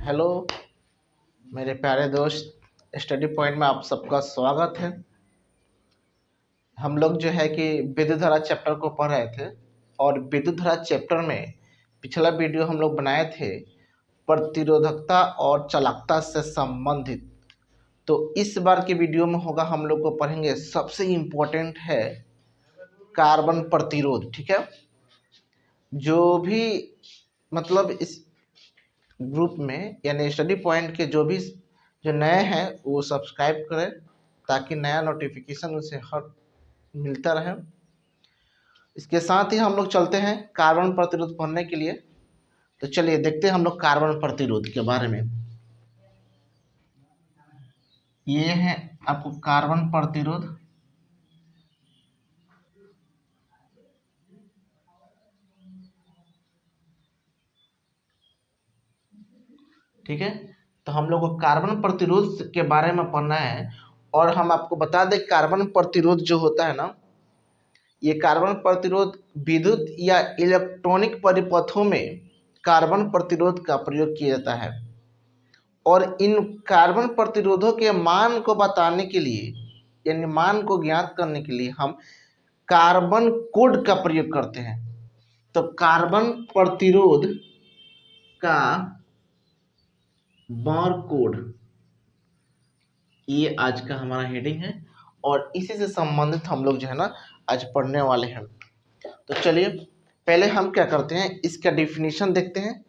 Hello मेरे प्यारे दोस्त, स्टडी पॉइंट में आप सबका स्वागत है। हम लोग जो है कि विद्युत धारा चैप्टर को पढ़ रहे थे और विद्युत धारा चैप्टर में पिछला वीडियो हम लोग बनाए थे प्रतिरोधकता और चालकता से संबंधित। तो इस बार के वीडियो में होगा हम लोग को पढ़ेंगे, सबसे इम्पोर्टेंट है कार्बन प्रतिरोध। ठीक है, जो भी मतलब इस ग्रुप में यानी स्टडी पॉइंट के जो नए हैं वो सब्सक्राइब करें ताकि नया नोटिफिकेशन उसे हर मिलता रहे। इसके साथ ही हम लोग चलते हैं कार्बन प्रतिरोध पढ़ने के लिए। तो चलिए देखते हैं हम लोग कार्बन प्रतिरोध के बारे में। ये है आपको कार्बन प्रतिरोध। ठीक है, तो हम लोग को कार्बन प्रतिरोध के बारे में पढ़ना है। और हम आपको बता दें कार्बन प्रतिरोध जो होता है ना, ये कार्बन प्रतिरोध विद्युत या इलेक्ट्रॉनिक परिपथों में कार्बन प्रतिरोध का प्रयोग किया जाता है। और इन कार्बन प्रतिरोधों के मान को बताने के लिए यानी मान को ज्ञात करने के लिए हम कार्बन कोड का प्रयोग करते हैं। तो कार्बन प्रतिरोध का बार कोड ये आज का हमारा हेडिंग है और इसी से संबंधित हम लोग जो है ना आज पढ़ने वाले हैं। तो चलिए पहले हम क्या करते हैं, इसका डिफिनीशन देखते हैं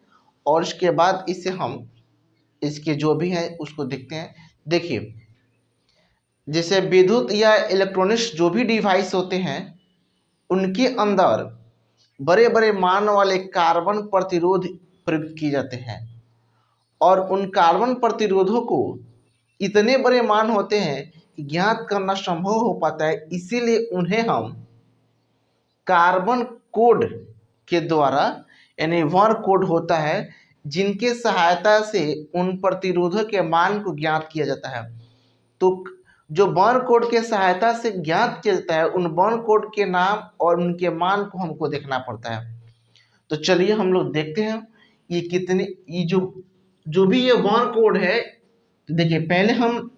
और इसके बाद इससे हम इसके जो भी है उसको देखते हैं। देखिए, जैसे विद्युत या इलेक्ट्रॉनिक्स जो भी डिवाइस होते हैं उनके अंदर बड़े बड़े मान वाले कार्बन प्रतिरोध प्रयुक्त किए जाते हैं और उन कार्बन प्रतिरोधों को इतने बड़े मान होते हैं कि ज्ञात करना संभव हो पाता है। इसीलिए उन्हें हम कार्बन कोड के द्वारा यानी वर कोड होता है जिनके सहायता से उन प्रतिरोधों के मान को ज्ञात किया जाता है। तो जो वर कोड के सहायता से ज्ञात किया जाता है उन वर कोड के नाम और उनके मान को हमको देखना पड़ता है। तो चलिए हम लोग देखते हैं ये कितने ये जो भी ये वर कोड है। तो देखिए पहले हम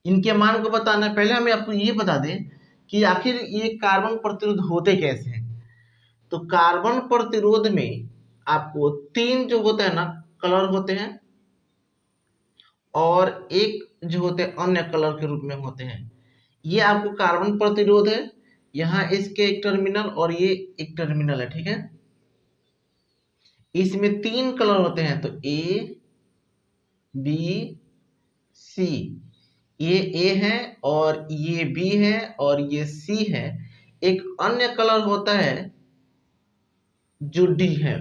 इनके मान को बताना है। पहले हमें आपको ये बता दें कि आखिर ये कार्बन प्रतिरोध होते कैसे हैं। तो कार्बन प्रतिरोध में आपको तीन जो होता है ना कलर होते हैं और एक जो होते हैं अन्य कलर के रूप में होते हैं। ये आपको कार्बन प्रतिरोध है, यहाँ इसके एक टर्मिनल और ये एक टर्मिनल है। ठीक है, इसमें तीन कलर होते हैं, तो ए बी सी। ये ए है और ये बी है और ये सी है। एक अन्य कलर होता है जो डी है।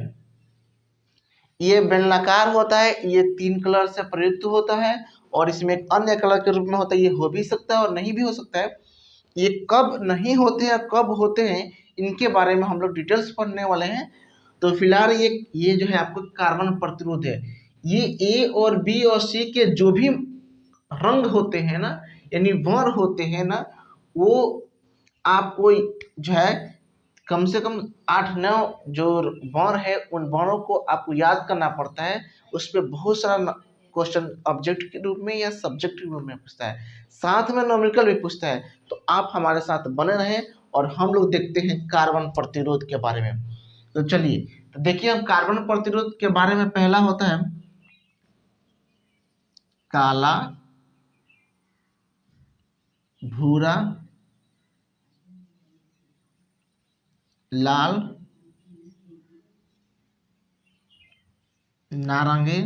ये बेलनाकार होता है, ये तीन कलर से प्रयुक्त होता है और इसमें एक अन्य कलर के रूप में होता है। ये हो भी सकता है और नहीं भी हो सकता है। ये कब नहीं होते हैं कब होते हैं इनके बारे में हम लोग डिटेल्स पढ़ने वाले हैं। तो फिलहाल ये जो है आपको कार्बन प्रतिरोध है। ये ए और बी और सी के जो भी रंग होते हैं ना यानी वर्ण होते हैं ना, वो आपको जो है कम से कम 8-9 जो वर्ण है उन वर्णों को आपको याद करना पड़ता है। उस पर बहुत सारा क्वेश्चन ऑब्जेक्ट के रूप में या सब्जेक्ट के रूप में पूछता है, साथ में न्यूमेरिकल भी पूछता है। तो आप हमारे साथ बने रहें और हम लोग देखते हैं कार्बन प्रतिरोध के बारे में। तो चलिए तो देखिए, हम कार्बन प्रतिरोध के बारे में पहला होता है काला भूरा लाल नारंगी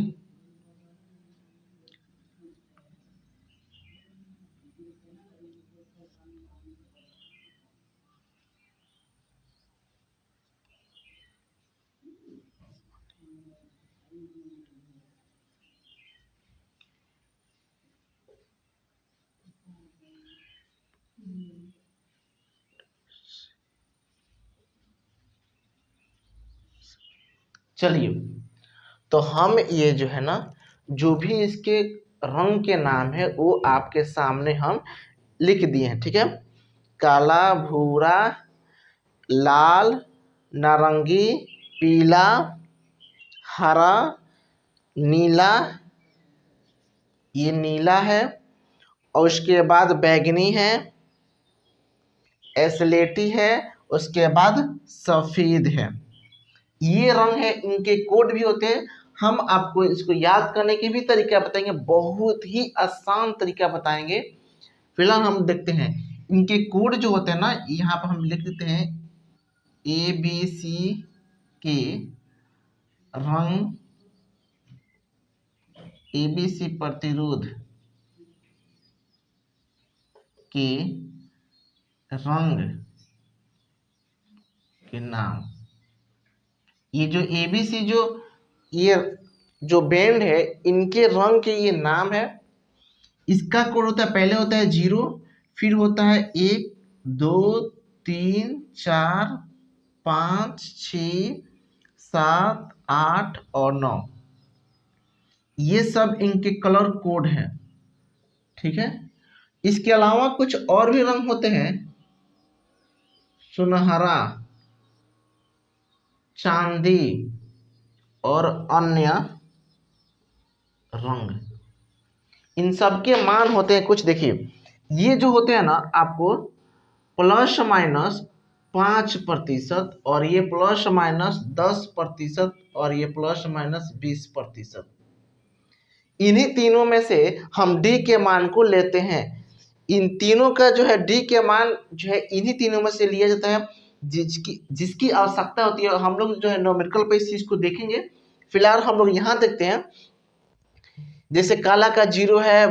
चलिए तो हम ये जो है ना जो भी इसके रंग के नाम है वो आपके सामने हम लिख दिए हैं। ठीक है, काला भूरा लाल नारंगी पीला हरा नीला, ये नीला है, और उसके बाद बैगनी है, एस्लेटी है, उसके बाद सफेद है। ये रंग है, इनके कोड भी होते हैं। हम आपको इसको याद करने के भी तरीका बताएंगे, बहुत ही आसान तरीका बताएंगे। फिलहाल हम देखते हैं इनके कोड जो होते हैं ना, यहाँ पर हम लिख देते हैं ABC के रंग, ABC प्रतिरोध के रंग के नाम। ये जो ABC ये जो बैंड है, इनके रंग के ये नाम है। इसका कोड होता है, पहले होता है 0, फिर होता है 1 2 3 4 5 6 7 8 और 9। ये सब इनके कलर कोड हैं, ठीक है। इसके अलावा कुछ और भी रंग होते हैं, सुनहरा, चांदी और अन्य रंग। इन सब के मान होते हैं कुछ, देखिए ये जो होते हैं ना आपको ±5% और ये ±10% और ये ±20%। इन्हीं तीनों में से हम डी के मान को लेते हैं। इन तीनों का जो है डी के मान जो है इन्हीं तीनों में से लिया जाता है, जिसकी आवश्यकता होती है। हम लोग जो है न्यूमेरिकल पे इस चीज को देखेंगे। फिलहाल हम लोग यहाँ देखते हैं, जैसे काला का 0 है,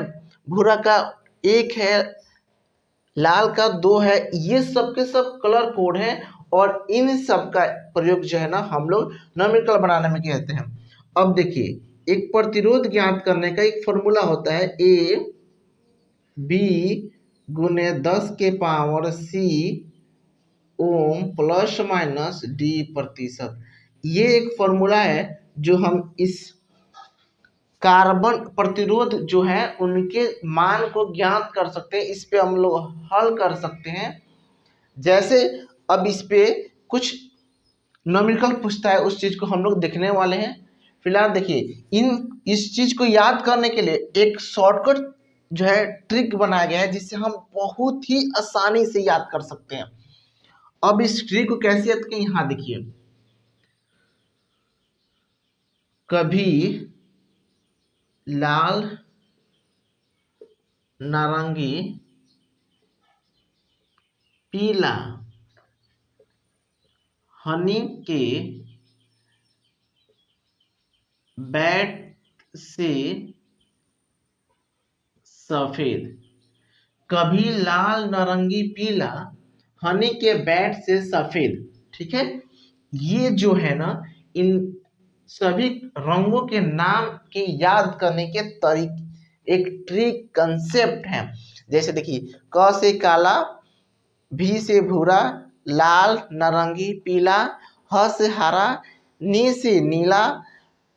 भूरा का 1 है, लाल का 2 है। ये सब के सब कलर कोड है, और इन सब का प्रयोग जो है ना हम लोग न्यूमेरिकल बनाने में कहते हैं। अब देखिए, एक प्रतिरोध ज्ञात करने का एक फॉर्मूला होता है, AB गुने 10⁻C ओम ±D%। ये एक फॉर्मूला है जो हम इस कार्बन प्रतिरोध जो है उनके मान को ज्ञात कर सकते हैं। इस पे हम लोग हल कर सकते हैं। जैसे अब इस पे कुछ न्यूमेरिकल पूछता है, उस चीज को हम लोग देखने वाले हैं। फिलहाल देखिए, इस चीज को याद करने के लिए एक शॉर्टकट जो है ट्रिक बनाया गया है, जिससे हम बहुत ही आसानी से याद कर सकते हैं। अब इस ट्रिक को कैसे याद करें, यहाँ देखिए, कभी लाल, नारंगी, पीला हनी के बैट से सफेद। कभी लाल, नारंगी, पीला हनी के बैट से सफेद, ठीक है। ये जो है ना, इन सभी रंगों के नाम के याद करने के तरीके, एक ट्रिक कंसेप्ट है। जैसे देखिए, क से काला, भी से भूरा, लाल, नारंगी, पीला, ह से हरा, नी से नीला,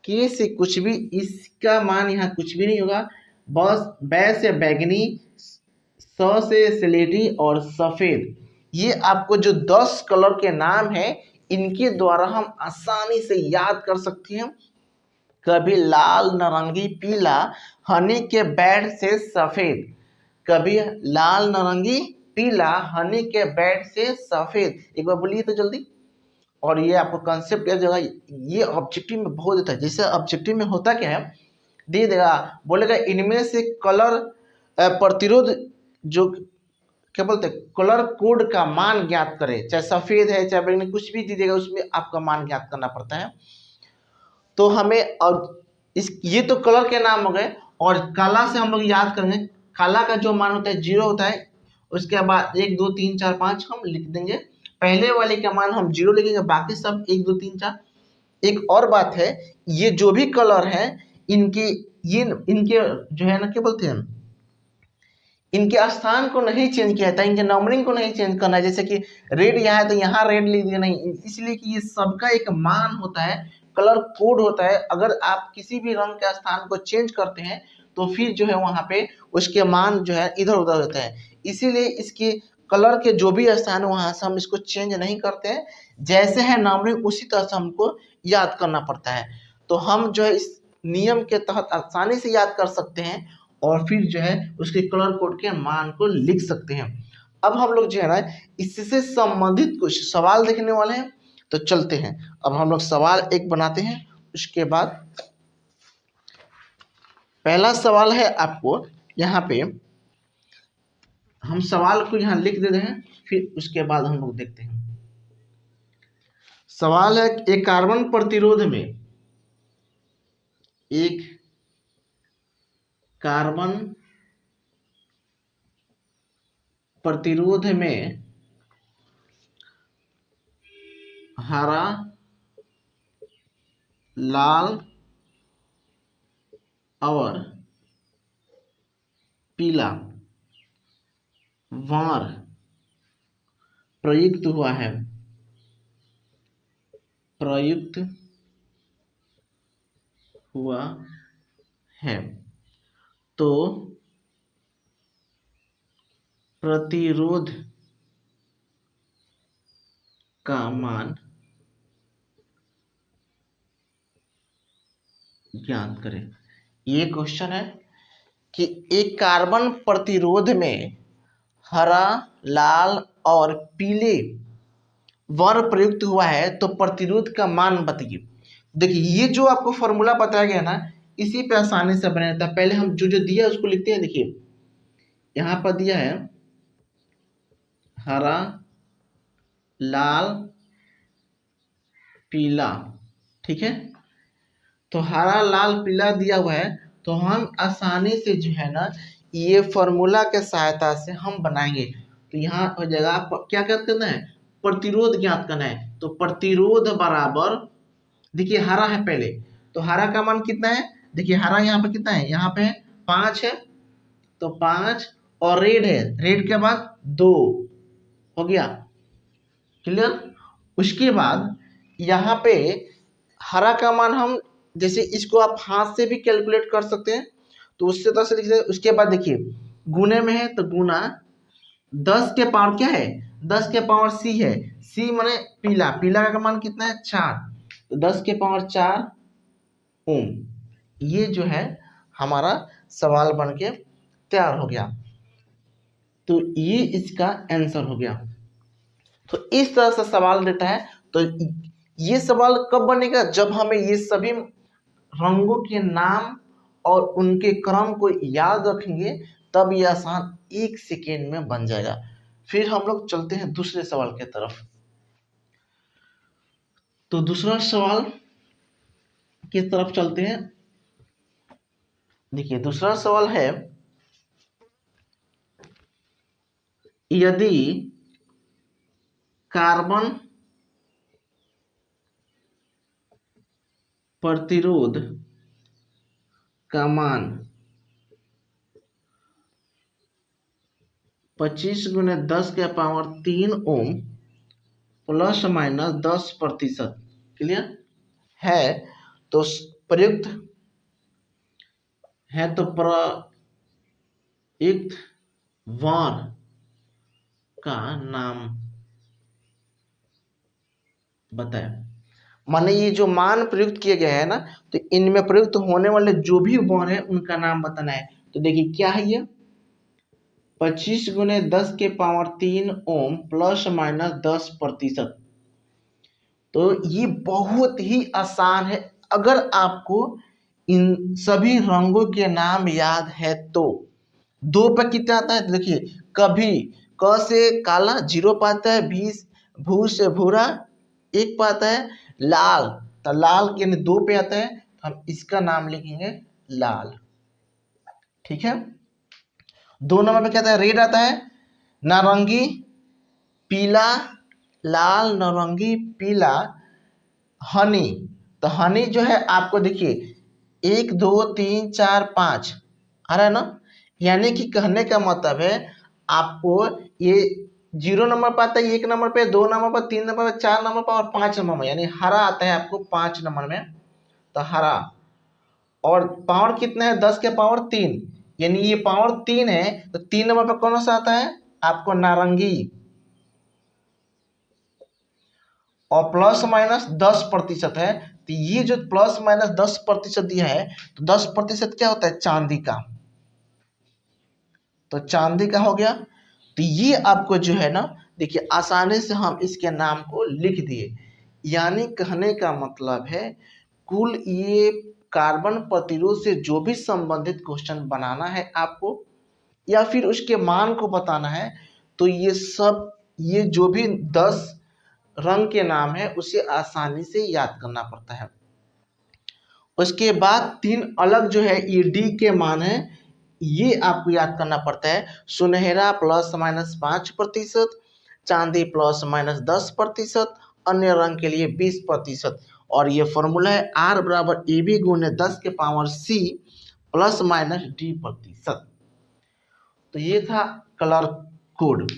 के से कुछ भी, इसका मान यहाँ कुछ भी नहीं होगा। बस बै से बैगनी, स से स्लेटी और सफेद। ये आपको जो 10 कलर के नाम है, इनके द्वारा हम आसानी से याद कर सकते हैं। कभी लाल, नारंगी, पीला हनी के बैट से सफेद। कभी लाल, नारंगी, पीला हनी के बैट से सफेद। एक बार बोलिए तो जल्दी। और ये आपको कंसेप्ट याद होगा, ये ऑब्जेक्टिव में बहुत देता है। जैसे ऑब्जेक्टिव में होता क्या है, दे देगा, बोलेगा इनमें से कलर प्रतिरोध जो क्या बोलते हैं, कलर कोड का मान ज्ञात करें। चाहे सफेद है, चाहे बैगनी, कुछ भी दीजिएगा, उसमें आपका मान ज्ञात करना पड़ता है। तो हमें, और ये तो कलर के नाम हो गए। और काला से हम लोग याद करेंगे, काला का जो मान होता है 0 होता है। उसके बाद 1 2 3 4 5 हम लिख देंगे। पहले वाले का मान हम 0 लिखेंगे, बाकी सब 1 2 3 4। एक और बात है, ये जो भी कलर है, इनके जो है ना, क्या बोलते हैं, इनके स्थान को नहीं चेंज किया जाता, इनके नंबरिंग को नहीं चेंज करना है। जैसे कि रेड यहाँ है तो यहाँ रेड लिख दिया, नहीं, इसलिए कि ये सबका एक मान होता है, कलर कोड होता है। अगर आप किसी भी रंग के स्थान को चेंज करते हैं तो फिर जो है वहां पे उसके मान जो है इधर उधर होते हैं। इसीलिए इसके कलर के जो भी स्थान है वहां से हम इसको चेंज नहीं करते हैं। जैसे है नंबरिंग, उसी तरह से हमको याद करना पड़ता है। तो हम जो है इस नियम के तहत आसानी से याद कर सकते हैं और फिर जो है उसके कलर कोड के मान को लिख सकते हैं। अब हम लोग जो है ना इससे संबंधित कुछ सवाल देखने वाले हैं, तो चलते हैं। अब हम लोग सवाल एक बनाते हैं। उसके बाद पहला सवाल है, आपको यहाँ पे हम सवाल को यहाँ लिख देते हैं, फिर उसके बाद हम लोग देखते हैं। सवाल है, एक कार्बन प्रतिरोध में, एक कार्बन प्रतिरोध में हरा, लाल और पीला वार प्रयुक्त हुआ है, प्रयुक्त हुआ है, तो प्रतिरोध का मान ज्ञात करें। ये क्वेश्चन है कि एक कार्बन प्रतिरोध में हरा, लाल और पीले वर्ग प्रयुक्त हुआ है, तो प्रतिरोध का मान बताइए। देखिए, ये जो आपको फॉर्मूला बताया गया ना, इसी पे आसानी से बना जाता है। पहले हम जो जो दिया उसको लिखते हैं। देखिए, यहाँ पर दिया है हरा, लाल, पीला, ठीक है। तो हरा, लाल, पीला दिया हुआ है, तो हम आसानी से जो है ना ये फॉर्मूला के सहायता से हम बनाएंगे। तो यहाँ हो जाएगा, आप क्या ज्ञात करना है, प्रतिरोध ज्ञात करना है। तो प्रतिरोध बराबर, देखिए हरा है पहले, तो हरा का मान कितना है, देखिए हरा यहाँ पे कितना है, यहाँ पे 5 है, तो 5, और रेड है, रेड के बाद 2 हो गया, क्लियर। उसके बाद यहाँ पे हरा का मान हम, जैसे इसको आप हाथ से भी कैलकुलेट कर सकते हैं, तो उससे तरह से लिख सकते हैं। उसके बाद देखिए गुने में है, तो गुना 10 के पावर क्या है, 10 के पावर सी है, सी माने पीला, पीला का मान कितना है 4, तो 10 के पावर 4 ओम। ये जो है हमारा सवाल बन के तैयार हो गया। तो ये इसका आंसर हो गया। तो इस तरह से सवाल देता है। तो ये सवाल कब बनेगा, जब हमें ये सभी रंगों के नाम और उनके क्रम को याद रखेंगे, तब ये आसान 1 सेकेंड में बन जाएगा। फिर हम लोग चलते हैं दूसरे सवाल की तरफ। तो दूसरा सवाल की तरफ चलते हैं। देखिए, दूसरा सवाल है, यदि कार्बन प्रतिरोध का मान 25 गुने 10 के power 3 ohm plus minus 10%, clear है, तो प्रयुक्त है, तो प्रयुक्त वार का नाम बताएं। माने ये जो मान प्रयुक्त किए गए हैं ना, तो इनमें प्रयुक्त होने वाले जो भी वार है उनका नाम बताना है। तो देखिए क्या है, ये 25 गुने 10 के पावर 3 ओम प्लस माइनस 10%। तो ये बहुत ही आसान है, अगर आपको इन सभी रंगों के नाम याद है तो। 2 पे कितना आता है, देखिए कभी क से काला 0 पाता है, भू से भूरा 1 पाता है, लाल, तो लाल के 2 पे आता है, तो हम इसका नाम लिखेंगे लाल, ठीक है। 2 नंबर पे क्या आता है, रेड आता है, नारंगी, पीला, लाल, नारंगी, पीला, हनी। तो हनी जो है आपको देखिए 1 2 3 4 5 आ रहा है ना, यानी कि कहने का मतलब है आपको ये 0 नंबर पर आता है, 1 नंबर पे, 2 नंबर पर, 3 नंबर पर, 4 नंबर पर और 5 नंबर में, यानी हरा आता है आपको 5 नंबर में, तो हरा। और पावर कितना है, 10 के पावर 3, यानी ये पावर 3 है, तो 3 नंबर पर कौन सा आता है आपको, नारंगी। और प्लस माइनस 10% है, तो ये जो प्लस माइनस 10% दिया है, तो 10% क्या होता है? चांदी का। तो चांदी का हो गया। तो ये आपको जो है ना, देखिए आसानी से हम इसके नाम को लिख दिए। यानी कहने का मतलब है कुल ये कार्बन प्रतिरोध से जो भी संबंधित क्वेश्चन बनाना है आपको या फिर उसके मान को बताना है, तो ये सब, ये जो भी 10 रंग के नाम है उसे आसानी से याद करना पड़ता है। उसके बाद 3 अलग जो है ये डी के मान है, ये आपको याद करना पड़ता है। सुनहरा प्लस माइनस 5%, चांदी प्लस माइनस 10%, अन्य रंग के लिए 20%। और ये फॉर्मूला है R बराबर AB गुणे 10 के power C plus minus D%। तो ये था कलर कोड।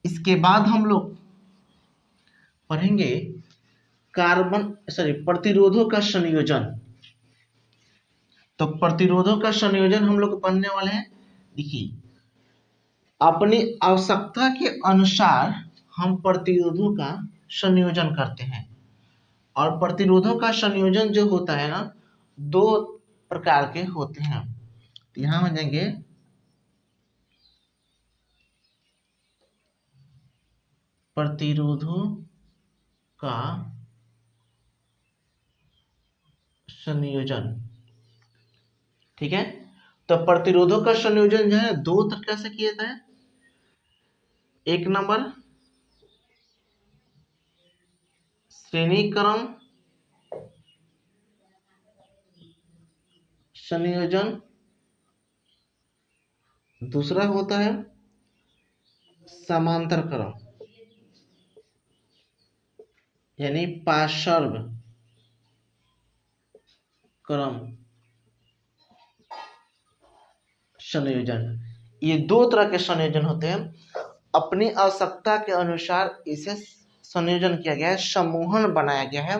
इसके बाद हम लोग पढ़ेंगे प्रतिरोधों का संयोजन। तो प्रतिरोधों का संयोजन हम लोग पढ़ने वाले हैं। देखिए अपनी आवश्यकता के अनुसार हम प्रतिरोधों का संयोजन करते हैं। और प्रतिरोधों का संयोजन जो होता है ना, 2 प्रकार के होते हैं। तो यहां हो जाएंगे प्रतिरोधों का संयोजन। ठीक है, तो प्रतिरोधों का संयोजन जो है 2 तरीके से किया जाता है। एक नंबर श्रेणी क्रम संयोजन, दूसरा होता है समांतर क्रम यानी पार्श्व क्रम संयोजन। ये 2 तरह के संयोजन होते हैं। अपनी आवश्यकता के अनुसार इसे संयोजन किया गया है, समूहन बनाया गया है।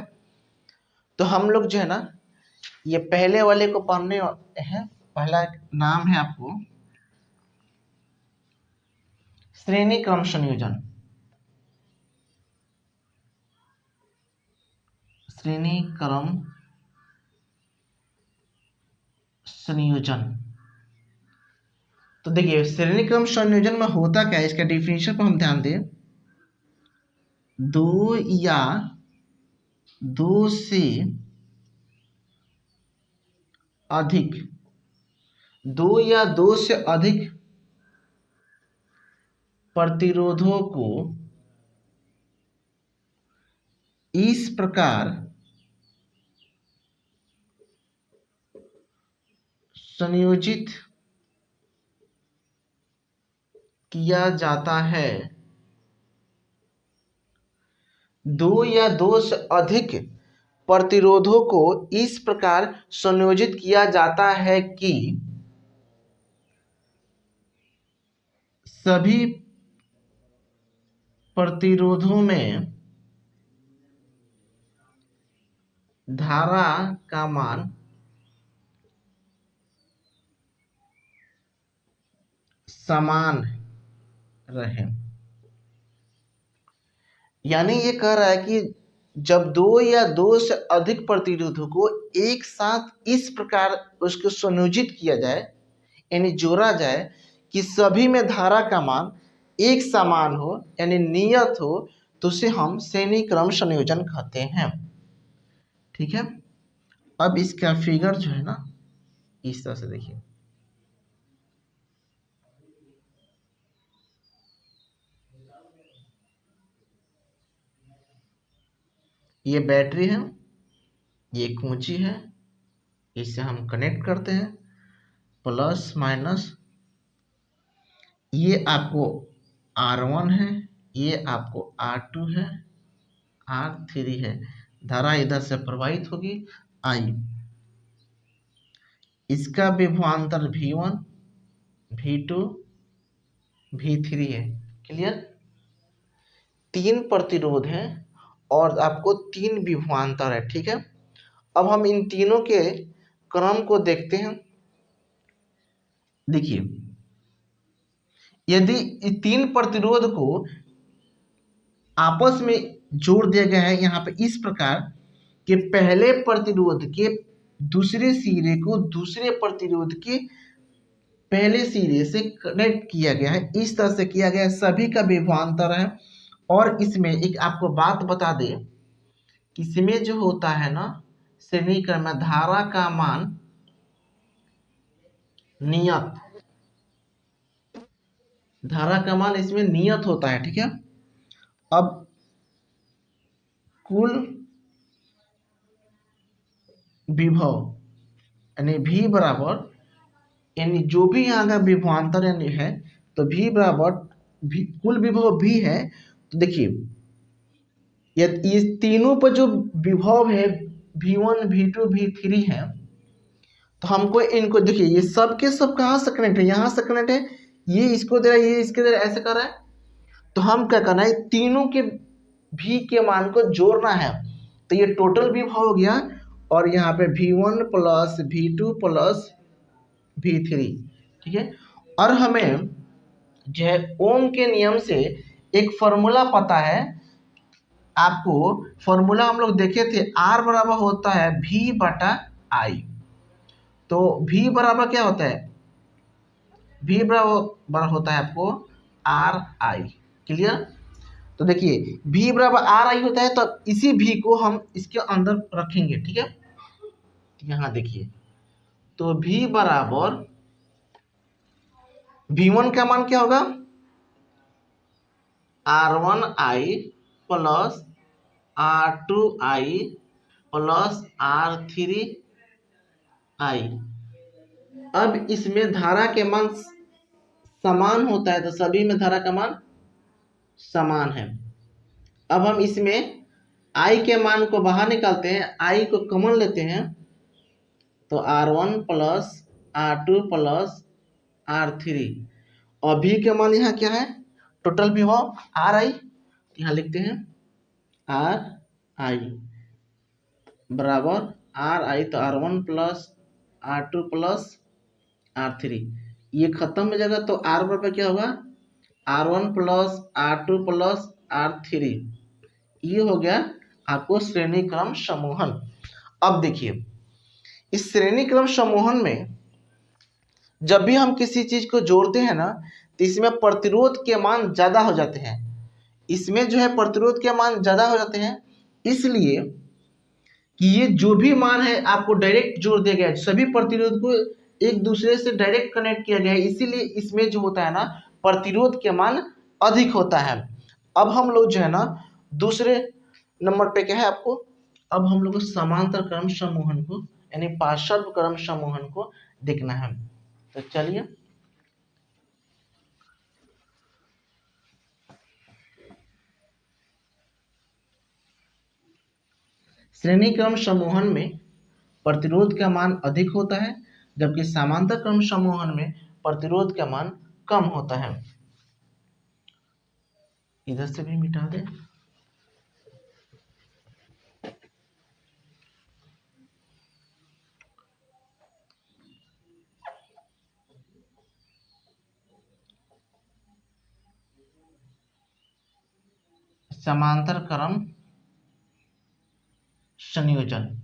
तो हम लोग जो है ना, ये पहले वाले को पढ़ने हैं। पहला नाम है आपको श्रेणी क्रम संयोजन। श्रेणी क्रम संयोजन। तो देखिए श्रेणी क्रम संयोजन में होता क्या है, इसका डिफिनेशन पर हम ध्यान दें। 2 या 2 से अधिक 2 या 2 से अधिक प्रतिरोधों को इस प्रकार संयोजित किया जाता है। 2 या 2 से अधिक प्रतिरोधों को इस प्रकार संयोजित किया जाता है कि सभी प्रतिरोधों में धारा का मान समान रहे। यानी ये कह रहा है कि जब 2 या 2 से अधिक प्रतिरोधों को एक साथ इस प्रकार उसको संयोजित किया जाए, यानी जोड़ा जाए कि सभी में धारा का मान एक समान हो, यानी नियत हो, तो उसे हम श्रेणी क्रम संयोजन कहते हैं। ठीक है, अब इसका फिगर जो है ना, इस तरह से देखिए। ये बैटरी है, ये कुंजी है, इसे हम कनेक्ट करते हैं, प्लस माइनस। ये आपको R1 है, ये आपको R2 है, R3 है। धारा इधर से प्रवाहित होगी I। इसका विभवांतर V1, V2, V3 है। क्लियर? 3 प्रतिरोध है और आपको 3 विभवांतर है। ठीक है, अब हम इन तीनों के क्रम को देखते हैं। देखिए यदि 3 प्रतिरोध को आपस में जोड़ दिया गया है यहाँ पे इस प्रकार कि पहले प्रतिरोध के दूसरे सिरे को दूसरे प्रतिरोध के पहले सिरे से कनेक्ट किया गया है। इस तरह से किया गया है, सभी का विभवांतर है। और इसमें एक आपको बात बता दे, इसमें जो होता है ना श्रेणी क्रम में धारा का मान नियत, धारा का मान इसमें नियत होता है, ठीक है। अब कुल विभव यानी V बराबर, यानी जो भी यहाँ का विभवांतर यानी है तो V बराबर कुल विभव V है। तो देखिए ये तीनों पर जो विभव है V1 V2 V3 है, तो हमको इनको देखिए ये सब के सब कहाँ से कनेक्ट है, यहाँ से कनेक्ट है, ये इसको दे रहा है, ये इसके दे रहा है, ऐसे कर रहा है। तो हम क्या करना है, तीनों के V के मान को जोड़ना है। तो ये टोटल विभव हो गया और यहाँ पे V1 plus V2 plus V3, ठीक है। और हमें जो है ओम के नियम से एक फॉर्मूला पता है आपको, फॉर्मूला हम लोग देखे थे, R बराबर होता है V बटा I। तो V बराबर क्या होता है, V बराबर होता है आपको RI, क्लियर। तो देखिए V बराबर RI होता है, तो इसी V को हम इसके अंदर रखेंगे, ठीक है। यहाँ देखिए तो V बराबर V1 का मान क्या होगा, R1I plus R2I plus R3I। अब इसमें धारा के मान समान होता है, तो सभी में धारा का मान समान है। अब हम इसमें I के मान को बाहर निकालते हैं, I को कॉमन लेते हैं, तो R1 plus R2 plus R3 और V के मान यहाँ क्या है, टोटल विभव RI, यहाँ लिखते हैं RI बराबर RI, तो R1 plus R2 plus R3, ये खत्म हो जाएगा। तो R बराबर क्या होगा, R1 plus R2 plus R3, ये हो गया आपको श्रेणी क्रम समूहन। अब देखिए इस श्रेणी क्रम समूहन में जब भी हम किसी चीज को जोड़ते हैं ना, तो इसमें प्रतिरोध के मान ज्यादा हो जाते हैं। इसमें जो है प्रतिरोध के मान ज्यादा हो जाते हैं, इसलिए कि ये जो भी मान है आपको डायरेक्ट जोड़ दिया गया है, सभी प्रतिरोध को एक दूसरे से डायरेक्ट कनेक्ट किया गया है, इसीलिए इसमें जो होता है ना प्रतिरोध के मान अधिक होता है। अब हम लोग जो है ना दूसरे नंबर पे क्या है आपको, अब हम लोग को समांतर क्रम समूहन को यानी पार्श्व क्रम समूहन को देखना है। तो चलिए श्रेणी क्रम समूहन में प्रतिरोध का मान अधिक होता है, जबकि समांतर क्रम समूहन में प्रतिरोध का मान कम होता है। इधर से भी मिटा दे। समांतर क्रम संयोजन,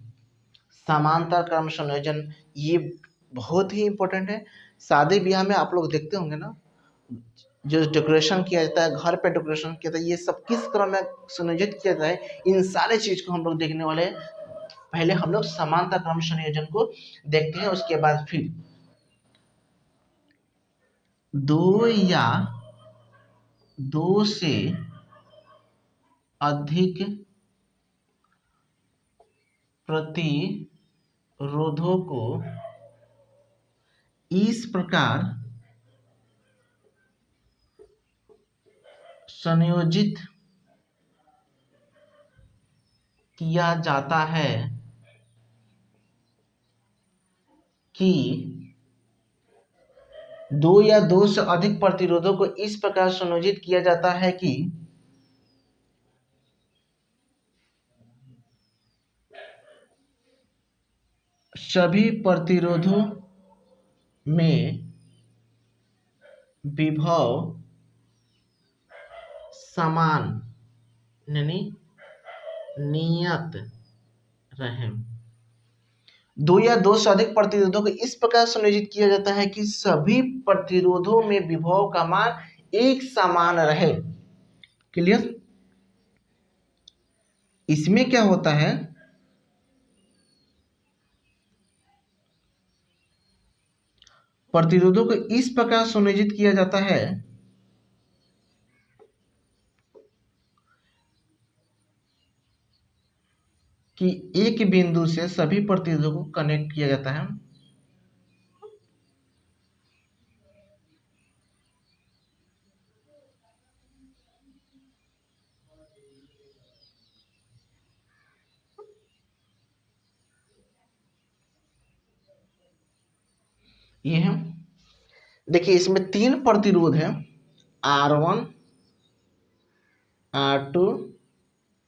समांतर क्रम संयोजन ये बहुत ही इंपॉर्टेंट है। शादी ब्याह में आप लोग देखते होंगे ना, जो डेकोरेशन किया जाता है, घर पे डेकोरेशन किया जाता है, ये सब किस क्रम में संयोजित किया जाता है, इन सारे चीज को हम लोग देखने वाले हैं। पहले हम लोग समांतर क्रम संयोजन को देखते हैं, उसके बाद फिर दो या दो से अधिक प्रतिरोधों को इस प्रकार संयोजित किया जाता है कि दो या दो से अधिक प्रतिरोधों को इस प्रकार संयोजित किया जाता है कि सभी प्रतिरोधों में विभव समान यानी नियत रहे। दो या दो से अधिक प्रतिरोधों को इस प्रकार सुनिश्चित किया जाता है कि सभी प्रतिरोधों में विभव का मान एक समान रहे। क्लियर? इसमें क्या होता है, प्रतिरोधों को इस प्रकार सुनिश्चित किया जाता है कि एक बिंदु से सभी प्रतिरोधों को कनेक्ट किया जाता है। ये है, देखिए इसमें तीन प्रतिरोध है, R1, R2,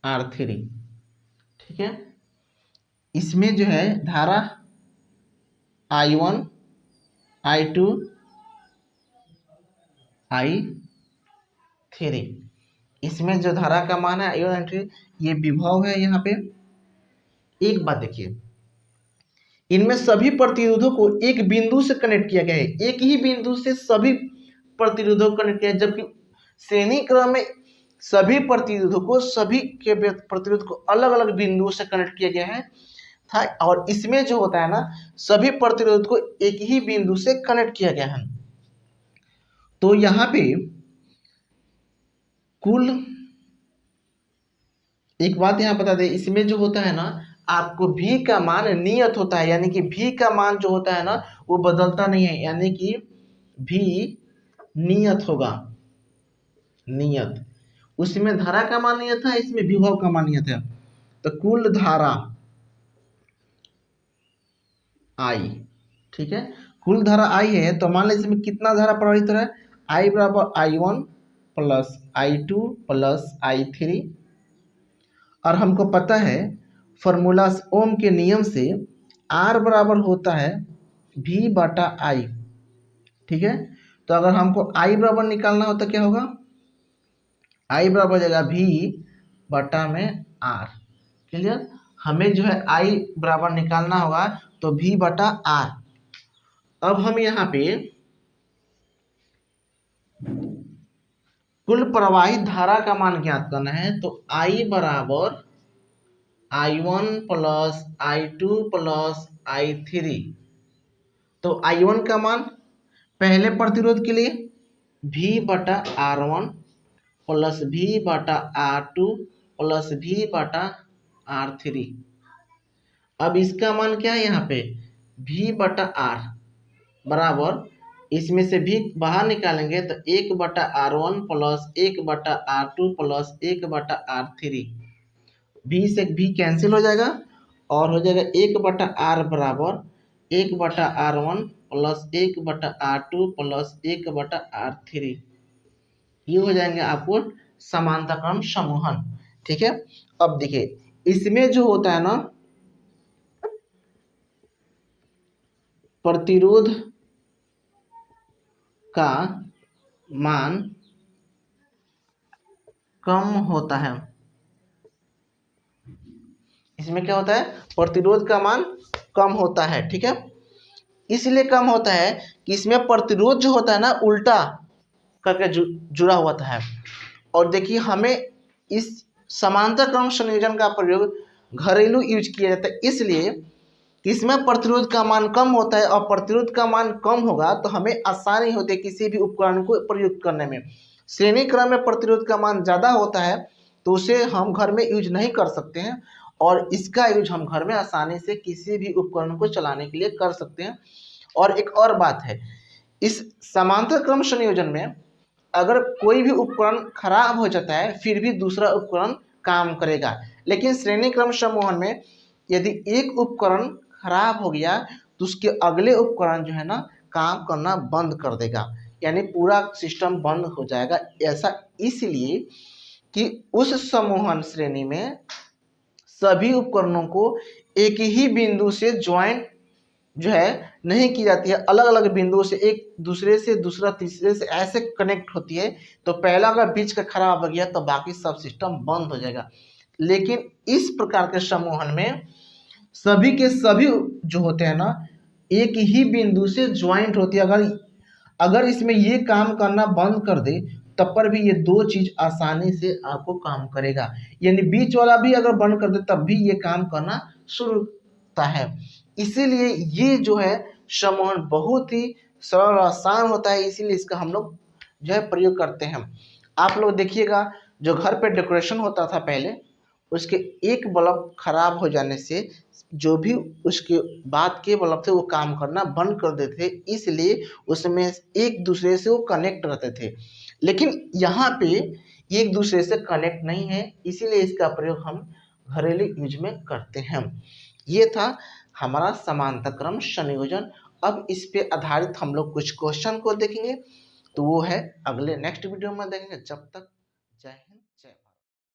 R3। ठीक है, इसमें जो है धारा I1, I2, I3, इसमें जो धारा का मान है I1, I3, ये विभव है। यहाँ पे एक बात देखिए, इनमें सभी प्रतिरोधों को एक बिंदु से कनेक्ट किया गया है, एक ही बिंदु से सभी प्रतिरोधों को कनेक्ट किया है, जबकि श्रेणी क्रम में सभी प्रतिरोधों को, सभी के प्रतिरोध को अलग अलग बिंदुओं से कनेक्ट किया गया है था। और इसमें जो होता है ना, सभी प्रतिरोध को एक ही बिंदु से कनेक्ट किया गया है। तो यहाँ पे कुल, एक बात यहाँ बता दें, इसमें जो होता है ना, आपको V का मान नियत होता है, यानी कि V का मान जो होता है ना वो बदलता नहीं है, यानी कि V नियत होगा, नियत। उसमें धारा का मान नियत है, इसमें विभव का मान नियत है। तो कुल धारा I, ठीक है, कुल धारा I है, तो मान लीजिए इसमें कितना धारा प्रवाहित हो रहा है, I बराबर I1 plus I2 plus I3। और हमको पता है फॉर्मूला ओम के नियम से R बराबर होता है V बटा I। ठीक है, तो अगर हमको I बराबर निकालना हो तो क्या होगा, I बराबर हो जाएगा V बटा में R। क्लियर? हमें जो है I बराबर निकालना होगा तो V बटा R। अब हम यहाँ पे कुल प्रवाहित धारा का मान ज्ञात करना है, तो I बराबर I1 plus I2 plus I3। तो I1 का मान पहले प्रतिरोध के लिए V बटा R1 प्लस V बटा R2 प्लस V बटा R3। अब इसका मान क्या है, यहाँ पे V बटा R बराबर, इसमें से V बाहर निकालेंगे तो 1 बटा R1 प्लस 1 बटा R2 प्लस 1 बटा R3। V से V कैंसिल हो जाएगा और हो जाएगा 1 बटा R बराबर 1 बटा R1 प्लस 1 बटा R2 प्लस 1 बटा R3। ये हो जाएंगे आपको समानता क्रम समूहन। ठीक है, अब देखिए इसमें जो होता है ना, प्रतिरोध का मान कम होता है। इसमें क्या होता है, प्रतिरोध का मान कम होता है। ठीक है, इसलिए कम होता है कि इसमें प्रतिरोध जो होता है ना उल्टा करके जुड़ा हुआ है। और देखिए हमें इस समांतर क्रम संयोजन का प्रयोग घरेलू यूज किया जाता है, इसलिए इसमें प्रतिरोध का मान कम होता है। और प्रतिरोध का मान कम होगा तो हमें आसानी होती है किसी भी उपकरण को प्रयुक्त करने में। श्रेणी क्रम में प्रतिरोध का मान ज़्यादा होता है तो उसे हम घर में यूज नहीं कर सकते हैं, और इसका यूज हम घर में आसानी से किसी भी उपकरण को चलाने के लिए कर सकते हैं। और एक और बात है, इस समांतर क्रम संयोजन में अगर कोई भी उपकरण खराब हो जाता है फिर भी दूसरा उपकरण काम करेगा, लेकिन श्रेणी क्रम समूहन में यदि एक उपकरण खराब हो गया तो उसके अगले उपकरण जो है ना काम करना बंद कर देगा, यानी पूरा सिस्टम बंद हो जाएगा। ऐसा इसलिए कि उस समूहन श्रेणी में सभी उपकरणों को एक ही बिंदु से ज्वाइंट जो है नहीं की जाती है, अलग अलग बिंदुओं से एक दूसरे से दूसरा तीसरे से ऐसे कनेक्ट होती है। तो पहला अगर बीच का खराब हो गया तो बाकी सब सिस्टम बंद हो जाएगा। लेकिन इस प्रकार के समूहन में सभी के सभी जो होते हैं ना एक ही बिंदु से ज्वाइंट होती है। अगर इसमें ये काम करना बंद कर दे तब पर भी ये दो चीज आसानी से आपको काम करेगा, यानी बीच वाला भी अगर बंद कर दे तब भी ये काम करना शुरू होता है। इसीलिए ये जो है समूहन बहुत ही सरल और आसान होता है, इसीलिए इसका हम लोग जो है प्रयोग करते हैं। आप लोग देखिएगा जो घर पे डेकोरेशन होता था पहले, उसके एक बल्ब खराब हो जाने से जो भी उसके बाद के बल्ब थे वो काम करना बंद कर देते थे, इसलिए उसमें एक दूसरे से वो कनेक्ट रहते थे। लेकिन यहाँ पे एक दूसरे से कनेक्ट नहीं है, इसीलिए इसका प्रयोग हम घरेलू यूज में करते हैं। ये था हमारा समांतर क्रम संयोजन। अब इस पे आधारित हम लोग कुछ क्वेश्चन को देखेंगे, तो वो है अगले नेक्स्ट वीडियो में देखेंगे। जब तक जय हिंद।